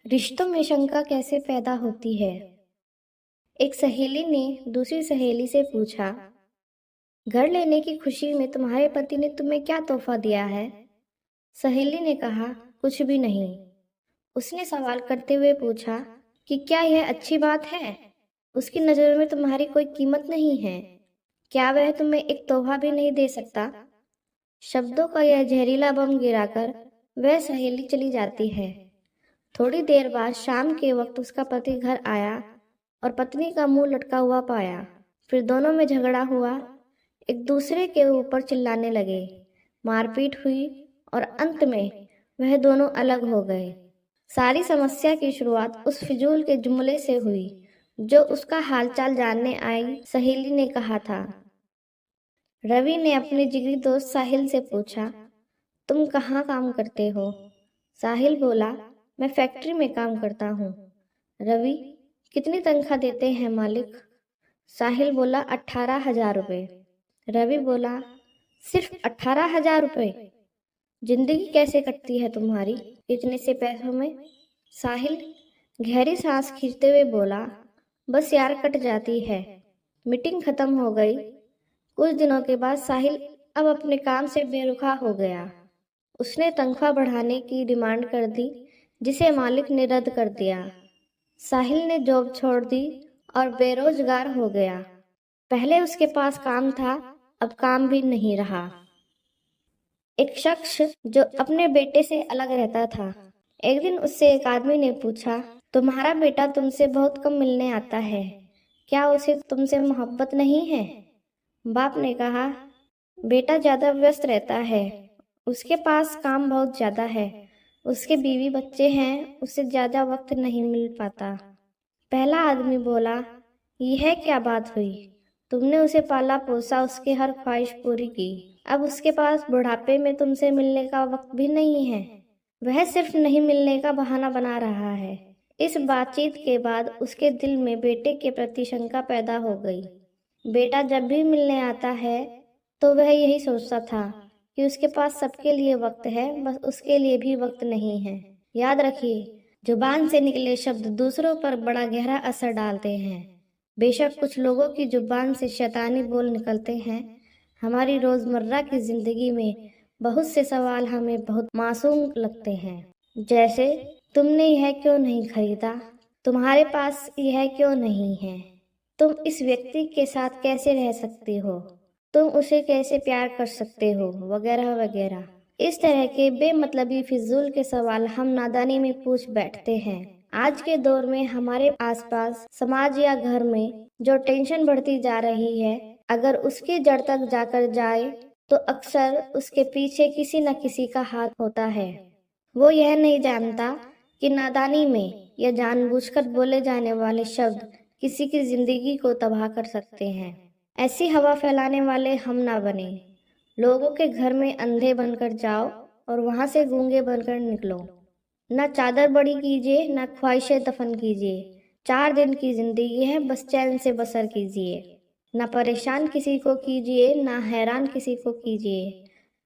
रिश्तों में शंका कैसे पैदा होती है। एक सहेली ने दूसरी सहेली से पूछा, घर लेने की खुशी में तुम्हारे पति ने तुम्हें क्या तोहफा दिया है। सहेली ने कहा, कुछ भी नहीं। उसने सवाल करते हुए पूछा कि क्या यह अच्छी बात है। उसकी नज़र में तुम्हारी कोई कीमत नहीं है। क्या वह तुम्हें एक तोहफा भी नहीं दे सकता। शब्दों का यह जहरीला बम गिराकर वह सहेली चली जाती है। थोड़ी देर बाद शाम के वक्त उसका पति घर आया और पत्नी का मुंह लटका हुआ पाया। फिर दोनों में झगड़ा हुआ, एक दूसरे के ऊपर चिल्लाने लगे, मारपीट हुई और अंत में वह दोनों अलग हो गए। सारी समस्या की शुरुआत उस फिजूल के जुमले से हुई जो उसका हालचाल जानने आई सहेली ने कहा था। रवि ने अपने जिगरी दोस्त साहिल से पूछा, तुम कहाँ काम करते हो। साहिल बोला, मैं फैक्ट्री में काम करता हूँ। रवि, कितनी तनख्वाह देते हैं मालिक। साहिल बोला, 18,000 रुपये। रवि बोला, सिर्फ 18,000 रुपये। जिंदगी कैसे कटती है तुम्हारी इतने से पैसों में। साहिल गहरी सांस खींचते हुए बोला, बस यार कट जाती है। मीटिंग खत्म हो गई। कुछ दिनों के बाद साहिल अब अपने काम से बेरुखा हो गया। उसने तनख्वाह बढ़ाने की डिमांड कर दी जिसे मालिक ने रद्द कर दिया। साहिल ने जॉब छोड़ दी और बेरोजगार हो गया। पहले उसके पास काम था, अब काम भी नहीं रहा। एक शख्स जो अपने बेटे से अलग रहता था, एक दिन उससे एक आदमी ने पूछा, तुम्हारा बेटा तुमसे बहुत कम मिलने आता है, क्या उसे तुमसे मोहब्बत नहीं है। बाप ने कहा, बेटा ज्यादा व्यस्त रहता है, उसके पास काम बहुत ज्यादा है, उसके बीवी बच्चे हैं, उसे ज्यादा वक्त नहीं मिल पाता। पहला आदमी बोला, यह क्या बात हुई, तुमने उसे पाला पोसा, उसकी हर ख्वाहिश पूरी की, अब उसके पास बुढ़ापे में तुमसे मिलने का वक्त भी नहीं है। वह सिर्फ नहीं मिलने का बहाना बना रहा है। इस बातचीत के बाद उसके दिल में बेटे के प्रति शंका पैदा हो गई। बेटा जब भी मिलने आता है तो वह यही सोचता था कि उसके पास सबके लिए वक्त है, बस उसके लिए भी वक्त नहीं है। याद रखिए, जुबान से निकले शब्द दूसरों पर बड़ा गहरा असर डालते हैं। बेशक कुछ लोगों की जुबान से शैतानी बोल निकलते हैं, हमारी रोजमर्रा की जिंदगी में बहुत से सवाल हमें बहुत मासूम लगते हैं। जैसे, तुमने यह क्यों नहीं खरीदा, तुम्हारे पास यह क्यों नहीं है, तुम इस व्यक्ति के साथ कैसे रह सकती हो, तुम उसे कैसे प्यार कर सकते हो, वगैरह वगैरह। इस तरह के बेमतलबी फिजूल के सवाल हम नादानी में पूछ बैठते हैं। आज के दौर में हमारे आसपास समाज या घर में जो टेंशन बढ़ती जा रही है, अगर उसकी जड़ तक जाकर जाए तो अक्सर उसके पीछे किसी न किसी का हाथ होता है। वो यह नहीं जानता कि नादानी में या जानबूझकर बोले जाने वाले शब्द किसी की जिंदगी को तबाह कर सकते हैं। ऐसी हवा फैलाने वाले हम ना बने। लोगों के घर में अंधे बनकर जाओ और वहां से गूंगे बनकर निकलो। ना चादर बड़ी कीजिए, ना ख्वाहिशें दफन कीजिए। 4 दिन की जिंदगी है, बस चैन से बसर कीजिए। ना परेशान किसी को कीजिए, ना हैरान किसी को कीजिए।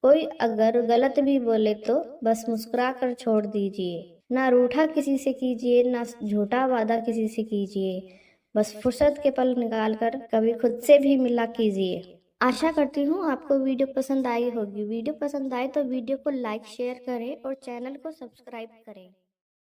कोई अगर गलत भी बोले तो बस मुस्कुरा कर छोड़ दीजिए। ना रूठा किसी से कीजिए, ना झूठा वादा किसी से कीजिए। बस फुर्सत के पल निकाल कर कभी खुद से भी मिला कीजिए। आशा करती हूँ आपको वीडियो पसंद आई होगी। वीडियो पसंद आए तो वीडियो को लाइक शेयर करें और चैनल को सब्सक्राइब करें।